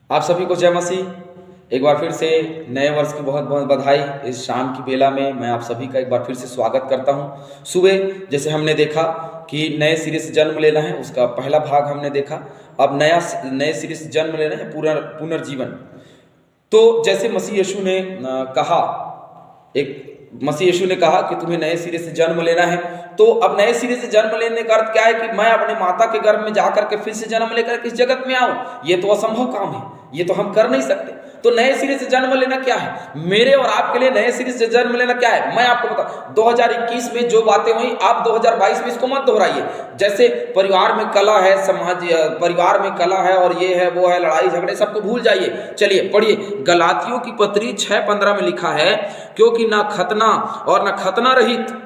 आप सभी को जय मसीह। एक बार फिर से नए वर्ष की बहुत बहुत बधाई। इस शाम की बेला में मैं आप सभी का एक बार फिर से स्वागत करता हूं। सुबह जैसे हमने देखा कि नए सिरे से जन्म लेना है, उसका पहला भाग हमने देखा। अब नए सिरे से जन्म लेना है, पुनर्जीवन। तो जैसे मसीह यीशु ने कहा कि तुम्हें नए सिरे से जन्म लेना है, तो अब नए सिरे से जन्म लेने का अर्थ क्या है कि मैं अपने माता के गर्भ में जाकर के फिर से जन्म लेकर किस जगत में आऊं। ये तो असंभव काम है, ये तो हम कर नहीं सकते। तो नए सिरे से जन्म लेना क्या है? मेरे और आपके लिए नए सिरे से जन्म लेना क्या है? मैं आपको बता, 2021 में जो बातें हुई आप 2022 में इसको मत दोहराइए। जैसे परिवार में कला है, परिवार में कला है और ये है वो है, लड़ाई झगड़े, सबको भूल जाइए। चलिए पढ़िए, गलातियों की पत्री 6:15 में लिखा है, क्योंकि ना खतना और ना खतना रहित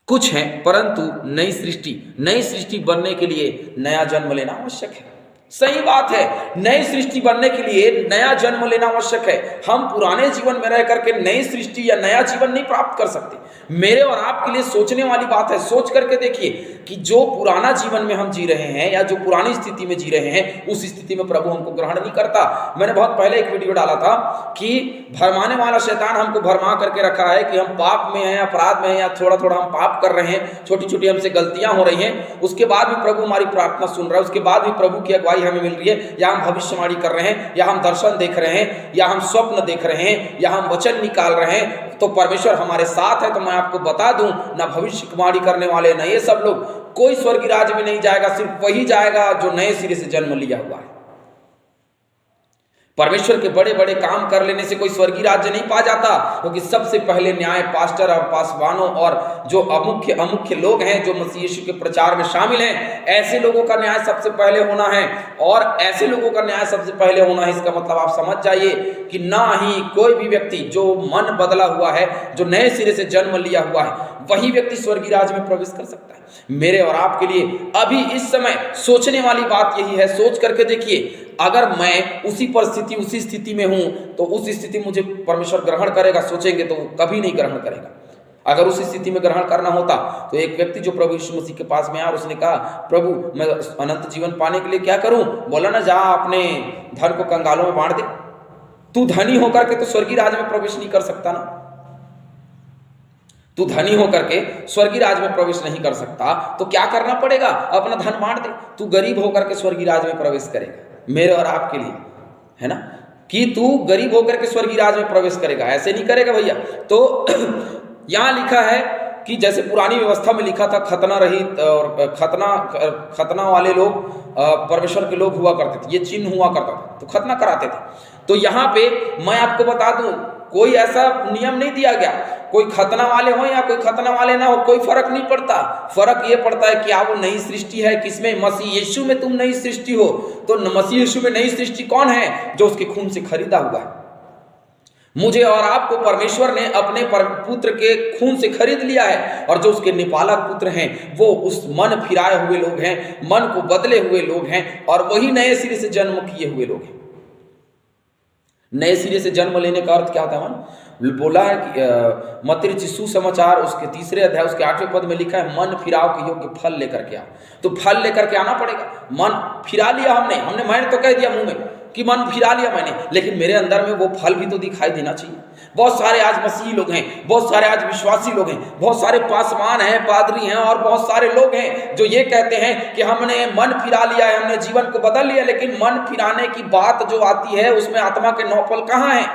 कुछ है, परंतु नई सृष्टि बनने के लिए नया जन्म लेना आवश्यक है। सही बात है, नई सृष्टि बनने के लिए नया जन्म लेना आवश्यक है। हम पुराने जीवन में रह करके नई सृष्टि या नया जीवन नहीं प्राप्त कर सकते। मेरे और आपके लिए सोचने वाली बात है। सोच करके देखिए कि जो पुराना जीवन में हम जी रहे हैं या जो पुरानी स्थिति में जी रहे हैं, उस स्थिति में प्रभु हमको ग्रहण नहीं करता। मैंने बहुत पहले एक वीडियो डाला था कि भरमाने वाला शैतान हमको भरमा करके रखा है कि हम पाप में हैं, अपराध में हैं, या थोड़ा थोड़ा हम पाप कर रहे हैं, छोटी छोटी हमसे गलतियां हो रही हैं। उसके बाद भी प्रभु हमारी प्रार्थना सुन रहा है, उसके बाद भी प्रभु की अगुवाई हमें मिल रही है, या हम भविष्यवाणी कर रहे हैं, या हम दर्शन देख रहे हैं, या हम स्वप्न देख रहे हैं, या हम वचन निकाल रहे हैं, तो परमेश्वर हमारे साथ है। तो मैं आपको बता दूं, ना भविष्यवाणी करने वाले ना ये सब लोग, कोई स्वर्गीय राज्य में नहीं जाएगा। सिर्फ वही जाएगा जो नए सिरे से जन्म लिया हुआ है। परमेश्वर के बड़े बड़े काम कर लेने से कोई स्वर्गीय राज्य नहीं पा जाता, क्योंकि सबसे पहले न्याय पास्टर और पासवानों और जो अमुख्य लोग हैं जो मसीह यीशु के प्रचार में शामिल हैं, ऐसे लोगों का न्याय सबसे पहले होना है। और ऐसे लोगों का न्याय सबसे पहले होना है, इसका मतलब आप समझ जाइए कि ना ही कोई भी व्यक्ति जो मन बदला हुआ है, जो नए सिरे से जन्म लिया हुआ है, वही व्यक्ति स्वर्गीय राज्य में प्रवेश कर सकता है। मेरे और आपके लिए अभी इस समय सोचने वाली बात यही है। सोच करके देखिए, अगर मैं उसी स्थिति में हूं, तो उस स्थिति में मुझे परमेश्वर ग्रहण करेगा? सोचेंगे तो कभी नहीं ग्रहण करेगा। अगर उस स्थिति में ग्रहण करना होता तो एक व्यक्ति जो प्रभु यीशु मसीह के पास में आया और उसने कहा, प्रभु मैं अनंत जीवन पाने के लिए क्या करूं? बोला ना, जा अपने धन को कंगालों में बांट दे। तू धनी होकर के तो स्वर्गीय राज्य में प्रवेश नहीं कर सकता ना। तू धनी होकर के स्वर्गीय राज्य में प्रवेश नहीं कर सकता, तो क्या करना पड़ेगा? अपना धन बांट दे। तू गरीब होकर के स्वर्गीय राज्य में प्रवेश करेगा। मेरे और आपके लिए है ना, कि तू गरीब होकर के स्वर्गीय राज्य में प्रवेश करेगा, ऐसे नहीं करेगा भैया। तो यहां लिखा है कि जैसे पुरानी व्यवस्था में लिखा था, खतना रहित और खतना वाले लोग परमेश्वर के लोग हुआ करते थे, ये चिन्ह हुआ करता था, तो खतना कराते थे। तो यहाँ पे मैं आपको बता दूं, कोई ऐसा नियम नहीं दिया गया। कोई खतना वाले हो या कोई खतना वाले ना हो, कोई फर्क नहीं पड़ता। फर्क ये पड़ता है कि आप वो नई सृष्टि है किसमें? मसीह यीशु में तुम नई सृष्टि हो। तो मसीह यीशु में नई सृष्टि कौन है? जो उसके खून से खरीदा हुआ है। मुझे और आपको परमेश्वर ने अपने पुत्र के खून से खरीद लिया है, और जो उसके निपालक पुत्र हैं वो उस मन फिराए हुए लोग हैं, मन को बदले हुए लोग हैं, और वही नए सिरे से जन्म किए हुए लोग हैं। नए सिरे से जन्म लेने का अर्थ क्या होता है? बोला है कि मत्ती रचित सुसमाचार उसके 3 अध्याय उसके 8वें पद में लिखा है, मन फिराव के योग्य फल लेकर के आओ। तो फल लेकर के आना पड़ेगा। मन फिरा लिया मैंने तो कह दिया मुंह में कि मन फिरा लिया मैंने, लेकिन मेरे अंदर में वो फल भी तो दिखाई देना चाहिए। बहुत सारे आज मसीही लोग हैं, बहुत सारे आज विश्वासी लोग हैं, बहुत सारे पासवान हैं, पादरी हैं, और बहुत सारे लोग हैं जो ये कहते हैं कि हमने मन फिरा लिया है, हमने जीवन को बदल लिया। लेकिन मन फिराने की बात जो आती है, उसमें आत्मा के 9 फल कहाँ हैं?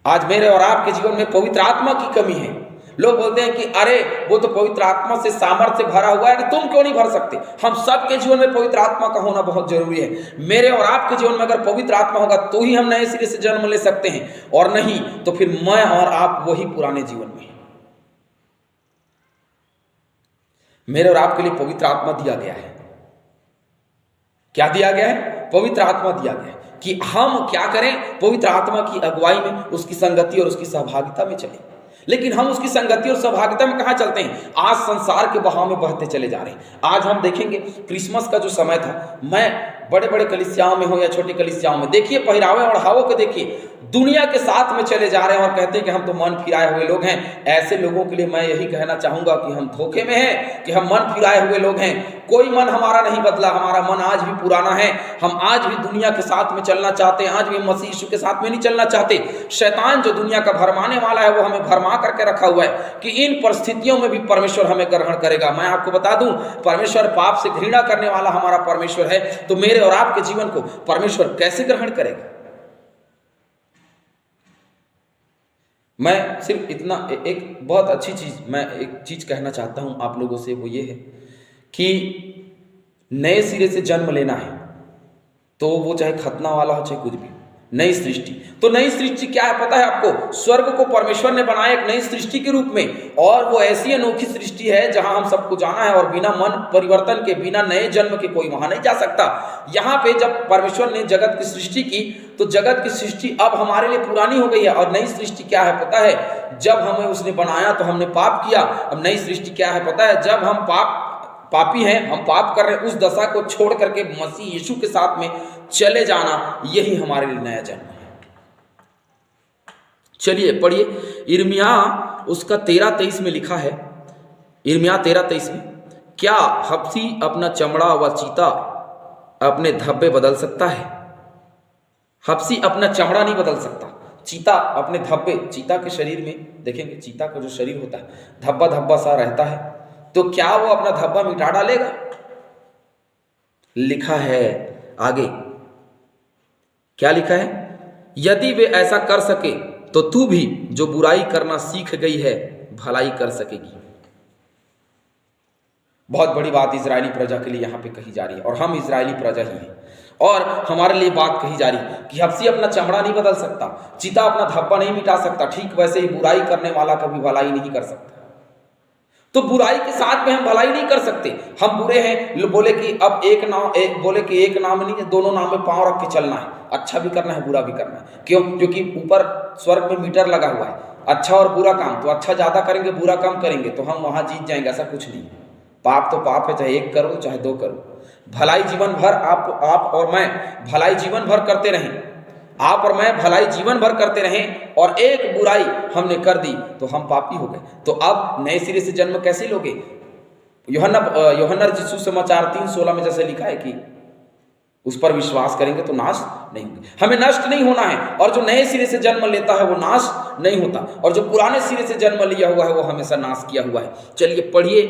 आज मेरे और आपके जीवन में पवित्र आत्मा की कमी है। लोग बोलते हैं कि अरे वो तो पवित्र आत्मा से सामर्थ्य से भरा हुआ है, तुम क्यों नहीं भर सकते? हम सबके जीवन में पवित्र आत्मा का होना बहुत जरूरी है। मेरे और आपके जीवन में अगर पवित्र आत्मा होगा तो ही हम नए सिरे से जन्म ले सकते हैं, और नहीं तो फिर मैं और आप वही पुराने जीवन में हैं। मेरे और आपके लिए पवित्र आत्मा दिया गया है। क्या दिया गया है? पवित्र आत्मा दिया गया है कि हम क्या करें? पवित्र आत्मा की अगुवाई में, उसकी संगति और उसकी सहभागिता में चलें। लेकिन हम उसकी संगति और सहभागिता में कहाँ चलते हैं? आज संसार के बहाव में बहते चले जा रहे हैं। आज हम देखेंगे क्रिसमस का जो समय था, मैं बड़े बड़े कलीसियाओं में हो या छोटी कलीसियाओं में, देखिए पहरावे और हावों को देखिए, दुनिया के साथ में चले जा रहे हैं और कहते हैं कि हम तो मन फिराए हुए लोग हैं। ऐसे लोगों के लिए मैं यही कहना चाहूंगा कि हम धोखे में हैं, कि हम मन फिराए हुए लोग हैं। कोई मन हमारा नहीं बदला, हमारा मन आज भी पुराना है। हम आज भी दुनिया के साथ में चलना चाहते हैं, आज भी मसीह यीशु के साथ में नहीं चलना चाहते। शैतान जो दुनिया का भरमाने वाला है, वो हमें भरमा करके रखा हुआ है कि इन परिस्थितियों में भी परमेश्वर हमें ग्रहण करेगा। मैं आपको बता दूं, परमेश्वर पाप से घृणा करने वाला हमारा परमेश्वर है, तो मेरे और आपके जीवन को परमेश्वर कैसे ग्रहण करेगा? मैं सिर्फ इतना एक बहुत अच्छी चीज, मैं एक चीज कहना चाहता हूं आप लोगों से, वो ये है कि नए सिरे से जन्म लेना है, तो वो चाहे खतना वाला हो चाहे कुछ भी, नई सृष्टि। तो नई सृष्टि क्या है पता है आपको? स्वर्ग को परमेश्वर ने बनाया एक नई सृष्टि के रूप में, और वो ऐसी अनोखी सृष्टि है जहां हम सबको जाना है, और बिना मन परिवर्तन के, बिना नए जन्म के कोई वहां नहीं जा सकता। यहाँ पे जब परमेश्वर ने जगत की सृष्टि की, तो जगत की सृष्टि अब हमारे लिए पुरानी हो गई है। और नई सृष्टि क्या है पता है? जब हमें उसने बनाया तो हमने पाप किया। अब नई सृष्टि क्या है पता है? जब हम पापी हैं, हम पाप कर रहे हैं, उस दशा को छोड़ करके मसीह यीशु के साथ में चले जाना, यही हमारे लिए नया जन्म है। चलिए पढ़िए, यिर्मयाह उसका 13:23 में लिखा है, यिर्मयाह 13:23 में, क्या हबसी अपना चमड़ा व चीता अपने धब्बे बदल सकता है? हबसी अपना चमड़ा नहीं बदल सकता, चीता अपने धब्बे, चीता के शरीर में देखेंगे, चीता का जो शरीर होता है धब्बा धब्बा सा रहता है, तो क्या वो अपना धब्बा मिटा डालेगा? लिखा है आगे, क्या लिखा है? यदि वे ऐसा कर सके तो तू भी जो बुराई करना सीख गई है भलाई कर सकेगी। बहुत बड़ी बात इजरायली प्रजा के लिए यहाँ पे कही जा रही है, और हम इजरायली प्रजा ही हैं, और हमारे लिए बात कही जा रही है कि हबसी अपना चमड़ा नहीं बदल सकता, चीता अपना धब्बा नहीं मिटा सकता, ठीक वैसे ही बुराई करने वाला कभी भलाई नहीं कर सकता। तो बुराई के साथ में हम भलाई नहीं कर सकते। हम बुरे हैं, बोले कि अब एक नाम नहीं, दोनों नाम में पांव रख के चलना है, अच्छा भी करना है बुरा भी करना है। क्यों? क्योंकि ऊपर स्वर्ग में मीटर लगा हुआ है, अच्छा और बुरा काम, तो अच्छा ज्यादा करेंगे, बुरा कम करेंगे तो हम वहां जीत जाएंगे, ऐसा कुछ नहीं। पाप तो पाप है, चाहे एक करो चाहे दो करो। भलाई जीवन भर आप और मैं भलाई जीवन भर करते रहें, आप और मैं भलाई जीवन भर करते रहें, और एक बुराई हमने कर दी तो हम पापी हो गए। तो अब नए सिरे से जन्म कैसे लोगे? यूहन्ना रचित सुसमाचार 3:16 में जैसे लिखा है कि उस पर विश्वास करेंगे तो नाश नहीं होंगे। हमें नष्ट नहीं होना है, और जो नए सिरे से जन्म लेता है वो नाश नहीं होता, और जो पुराने सिरे से जन्म लिया हुआ है वो हमेशा नाश किया हुआ है। चलिए पढ़िए,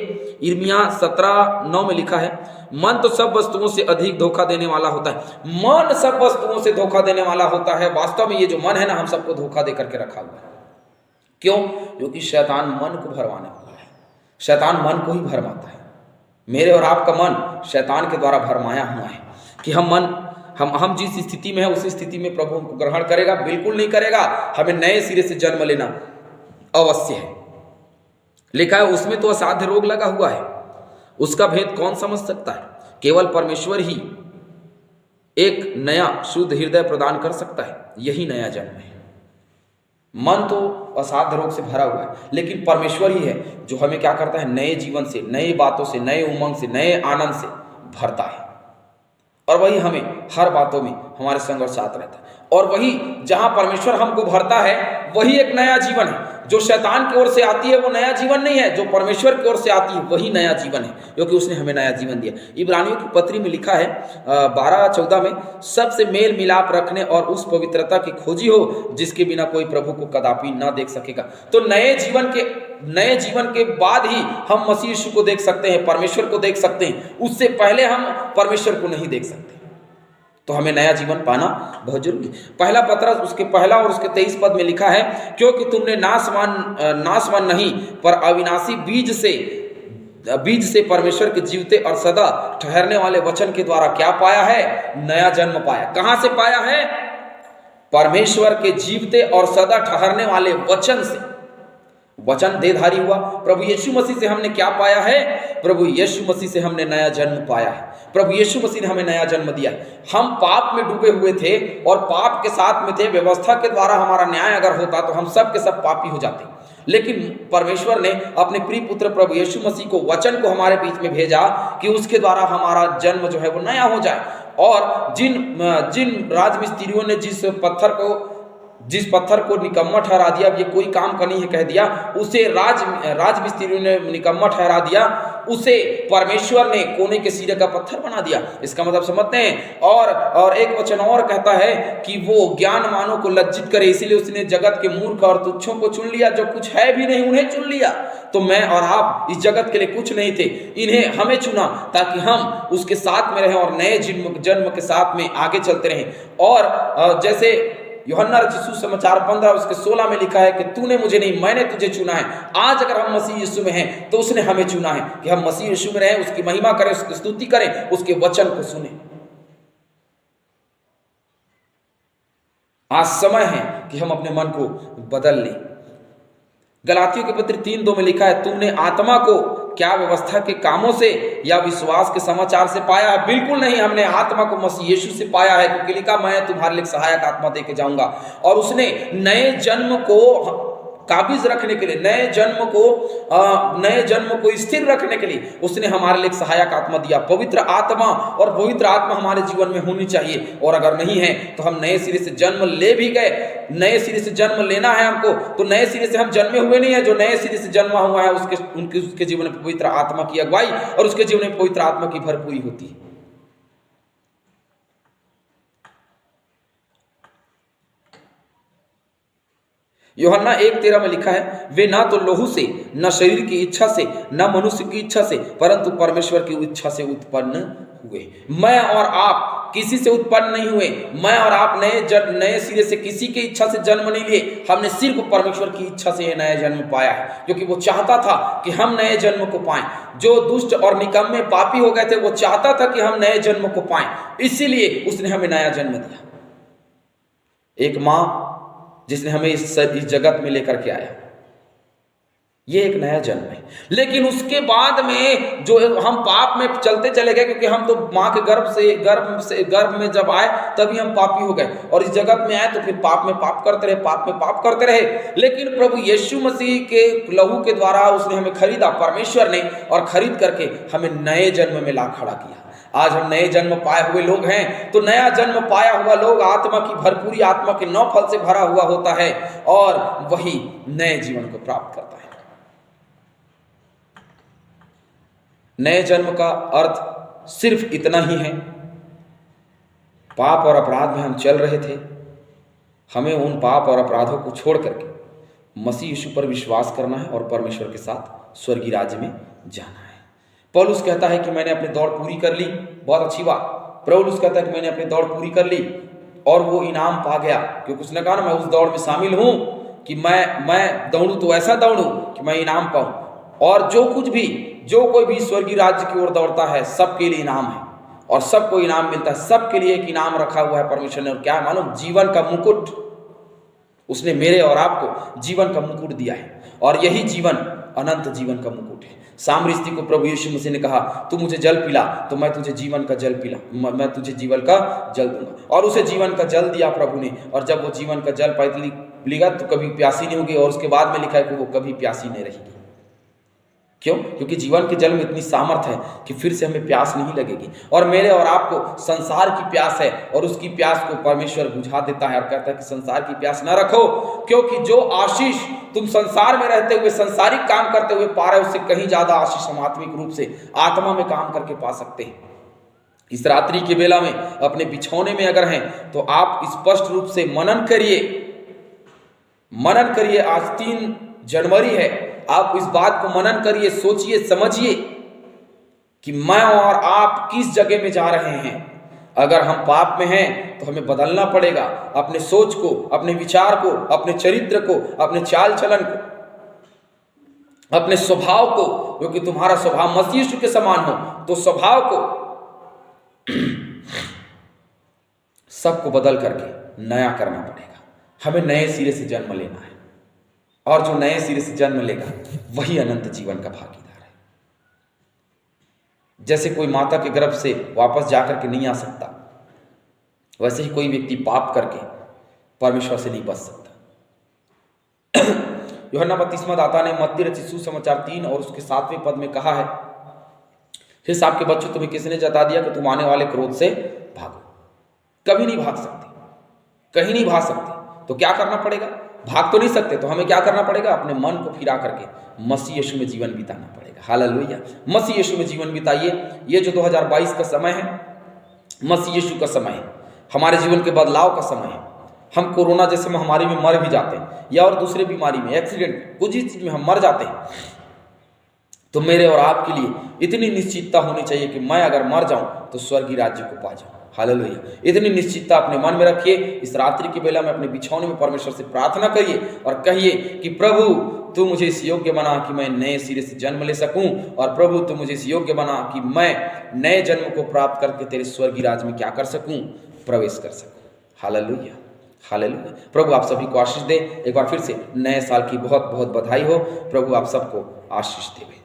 यिर्मयाह 17:9 में लिखा है, मन तो सब वस्तुओं से अधिक धोखा देने वाला होता है। मन सब वस्तुओं से धोखा देने वाला होता है। वास्तव में ये जो मन है ना, हम सबको धोखा दे करके रखा हुआ है। क्यों? क्योंकि शैतान मन को भरवाने वाला है, शैतान मन को ही भरमाता है। मेरे और आपका मन शैतान के द्वारा भरमाया हुआ है कि हम जिस स्थिति में है उसी स्थिति में प्रभु हमको ग्रहण करेगा? बिल्कुल नहीं करेगा। हमें नए सिरे से जन्म लेना अवश्य है। लिखा है उसमें तो असाध्य रोग लगा हुआ है, उसका भेद कौन समझ सकता है? केवल परमेश्वर ही एक नया शुद्ध हृदय प्रदान कर सकता है, यही नया जन्म है। मन तो असाध्य रोग से भरा हुआ है, लेकिन परमेश्वर ही है जो हमें क्या करता है? नए जीवन से, नई बातों से, नए उमंग से, नए आनंद से भरता है, और वही हमें हर बातों में हमारे संग और साथ रहता है। और वही जहां परमेश्वर हमको भरता है वही एक नया जीवन है। जो शैतान की ओर से आती है वो नया जीवन नहीं है, जो परमेश्वर की ओर से आती है वही नया जीवन है, क्योंकि उसने हमें नया जीवन दिया। इब्रानियों की पत्री में लिखा है 12:14 में, सबसे मेल मिलाप रखने और उस पवित्रता की खोजी हो जिसके बिना कोई प्रभु को कदापि ना देख सकेगा। तो नए जीवन के बाद ही हम मसीह यीशु को देख सकते हैं, परमेश्वर को देख सकते हैं। उससे पहले हम परमेश्वर को नहीं देख सकते। तो हमें नया जीवन पाना बहुत जरूरी। पहला पत्रस उसके पहला और उसके 23 पद में लिखा है, क्योंकि तुमने नाशवान नहीं पर अविनाशी बीज से परमेश्वर के जीवते और सदा ठहरने वाले वचन के द्वारा क्या पाया है? नया जन्म पाया। कहां से पाया है? परमेश्वर के जीवते और सदा ठहरने वाले वचन से। वचन देहधारी हुआ। प्रभु यीशु मसीह से हमने क्या पाया है? प्रभु यीशु मसीह से हमने नया जन्म पाया है। प्रभु यीशु मसीह ने हमें नया जन्म दिया है। हम पाप में डूबे हुए थे और पाप के साथ में थे। व्यवस्था के द्वारा हमारा न्याय अगर होता तो हम सब के सब पापी हो जाते, लेकिन परमेश्वर ने अपने प्रिय पुत्र प्रभु यीशु मसीह को, वचन को हमारे बीच में भेजा कि उसके द्वारा हमारा जन्म जो है वो नया हो जाए। और जिन राजमिस्त्रियों ने जिस पत्थर को निकम्मा ठहरा दिया, ये कोई काम का नहीं है कह दिया, उसे राजमिस्त्रियों ने निकम्मा ठहरा दिया, उसे परमेश्वर ने कोने के सिरे का पत्थर बना दिया। इसका मतलब समझते हैं। और एक वचन और कहता है कि वो ज्ञानवानों को लज्जित करे, इसीलिए उसने जगत के मूर्ख और तुच्छों को चुन लिया, जो कुछ है भी नहीं उन्हें चुन लिया। तो मैं और आप इस जगत के लिए कुछ नहीं थे, इन्हें हमें चुना ताकि हम उसके साथ में रहें और नए जन्म के साथ में आगे चलते रहें। और जैसे यूहन्ना रचित सुसमाचार 15 उसके 16 में लिखा है कि तूने मुझे नहीं, मैंने तुझे चुना है। आज अगर हम मसीह यीशु में हैं तो उसने हमें चुना है कि हम मसीह यीशु में रहें, उसकी महिमा करें, उसकी स्तुति करें, उसके वचन को सुने। आज समय है कि हम अपने मन को बदल लें। गलातियों के पत्र 3:2 में लिखा है, तुमने आत्मा को क्या व्यवस्था के कामों से या विश्वास के समाचार से पाया है? बिल्कुल नहीं, हमने आत्मा को मसीह यीशु से पाया है, क्योंकि लिखा मैं तुम्हारे लिए सहायक आत्मा देके जाऊंगा। और उसने नए जन्म को काबिज रखने के लिए, नए जन्म को स्थिर रखने के लिए उसने हमारे लिए एक सहायक आत्मा दिया, पवित्र आत्मा। और पवित्र आत्मा हमारे जीवन में होनी चाहिए। और अगर नहीं है तो हम नए सिरे से जन्म ले भी गए, नए सिरे से जन्म लेना है हमको, तो नए सिरे से हम जन्मे हुए नहीं है। जो नए सिरे से जन्मा हुआ है उसके जीवन में पवित्र आत्मा की अगुवाई और उसके जीवन में पवित्र आत्मा की भरपूरी होती है। यूहन्ना 1:13 में लिखा है, वे ना तो लोहू से, न शरीर की इच्छा से, न मनुष्य की इच्छा से, परंतु परमेश्वर की इच्छा से उत्पन्न हुए। मैं और आप किसी से उत्पन्न नहीं हुए। मैं और आप नए सिरे से किसी की इच्छा से जन्म नहीं लिए। हमने सिर्फ परमेश्वर की इच्छा से नया जन्म पाया है, क्योंकि वो चाहता था कि हम नए जन्म को पाएं। जो दुष्ट और निकम्मे पापी हो गए थे, वो चाहता था कि हम नए जन्म को पाएं, इसीलिए उसने हमें नया जन्म दिया। एक माँ जिसने हमें इस जगत में लेकर के आया, ये एक नया जन्म है। लेकिन उसके बाद में जो हम पाप में चलते चले गए, क्योंकि हम तो माँ के गर्भ में जब आए तभी हम पापी हो गए, और इस जगत में आए तो फिर पाप में पाप करते रहे। लेकिन प्रभु यीशु मसीह के लहू के द्वारा उसने हमें खरीदा, परमेश्वर ने, और खरीद करके हमें नए जन्म में ला खड़ा किया। आज हम नए जन्म पाए हुए लोग हैं। तो नया जन्म पाया हुआ लोग आत्मा की भरपूरी, आत्मा के 9 फल से भरा हुआ होता है, और वही नए जीवन को प्राप्त करता है। नए जन्म का अर्थ सिर्फ इतना ही है, पाप और अपराध में हम चल रहे थे, हमें उन पाप और अपराधों को छोड़ करके मसीह यीशु पर विश्वास करना है और परमेश्वर के साथ स्वर्गीय राज्य में जाना है। पौलुस कहता है कि मैंने अपनी दौड़ पूरी कर ली। बहुत अच्छी बात। पौलुस कहता है कि मैंने अपनी दौड़ पूरी कर ली और वो इनाम पा गया, क्योंकि उसने कहा ना, मैं उस दौड़ में शामिल हूं कि मैं दौड़ूं तो ऐसा दौड़ूं कि मैं इनाम पाऊं। और जो कोई भी स्वर्गीय राज्य की ओर दौड़ता है, सबके लिए इनाम है और सबको इनाम मिलता है। सबके लिए एक इनाम रखा हुआ है परमेश्वर ने, और क्या मालूम? जीवन का मुकुट। उसने मेरे और आपको जीवन का मुकुट दिया है, और यही जीवन अनंत जीवन का मुकुट है। सामरी स्त्री को प्रभु यीशु मसीह ने कहा, तू मुझे जल पिला तो मैं तुझे जीवन का जल दूंगा। और उसे जीवन का जल दिया प्रभु ने, और जब वो जीवन का जल पिएगा तो कभी प्यासी नहीं होगी। और उसके बाद में लिखा है कि वो कभी प्यासी नहीं रहेगी। क्यों? क्योंकि जीवन के जल में इतनी सामर्थ है कि फिर से हमें प्यास नहीं लगेगी। और मेरे और आपको संसार की प्यास है, और उसकी प्यास को परमेश्वर बुझा देता है और कहता है कि संसार की प्यास ना रखो, क्योंकि जो आशीष तुम संसार में रहते हुए, संसारिक काम करते हुए पा रहे हो, उससे कहीं ज्यादा आशीष हम आत्मिक रूप से आत्मा में काम करके पा सकते हैं। इस रात्रि के बेला में अपने बिछौने में अगर हैं तो आप स्पष्ट रूप से मनन करिए। आज 3 जनवरी है। आप इस बात को मनन करिए, सोचिए, समझिए कि मैं और आप किस जगह में जा रहे हैं। अगर हम पाप में हैं तो हमें बदलना पड़ेगा अपने सोच को, अपने विचार को, अपने चरित्र को, अपने चाल चलन को, अपने स्वभाव को। क्योंकि तुम्हारा स्वभाव मसीह यीशु के समान हो, तो स्वभाव को सबको बदल करके नया करना पड़ेगा। हमें नए सिरे से जन्म लेना है, और जो नए सिरे से जन्म लेगा वही अनंत जीवन का भागीदार है। जैसे कोई माता के गर्भ से वापस जाकर के नहीं आ सकता, वैसे ही कोई व्यक्ति पाप करके परमेश्वर से नहीं बच सकता। यूहन्ना बपतिस्मा दाता ने मत्ती रचित सुसमाचार 3 और उसके 7वें पद में कहा है, हे साहब के बच्चों, तुम्हें किसने जता दिया कि तुम आने वाले क्रोध से भागो? कभी नहीं भाग सकते, कहीं नहीं भाग सकते। तो क्या करना पड़ेगा? भाग तो नहीं सकते, तो हमें क्या करना पड़ेगा? अपने मन को फिरा करके मसीह यीशु में जीवन बिताना पड़ेगा। हालेलुया। मसीह यीशु में जीवन बिताइए। ये जो 2022 का समय है, मसीह यीशु का समय है, हमारे जीवन के बदलाव का समय है। हम कोरोना जैसे महामारी में मर भी जाते हैं, या और दूसरे बीमारी में, एक्सीडेंट, कुछ ही चीज में हम मर जाते हैं, तो मेरे और आपके लिए इतनी निश्चितता होनी चाहिए कि मैं अगर मर जाऊं तो स्वर्गीय राज्य को पा जाऊं। हालेलुया। इतनी निश्चितता अपने मन में रखिए। इस रात्रि की बेला में अपने बिछौने में परमेश्वर से प्रार्थना करिए और कहिए कि प्रभु तू मुझे इस योग्य बना कि मैं नए सिरे से जन्म ले सकूं, और प्रभु तू मुझे इस योग्य बना कि मैं नए जन्म को प्राप्त करके तेरे स्वर्गीय राज्य में क्या कर सकूं? प्रवेश कर सकूं। Hallelujah, hallelujah. प्रभु आप सभी को आशीष दे। एक बार फिर से नए साल की बहुत बहुत बधाई हो। प्रभु आप सबको आशीष देवे।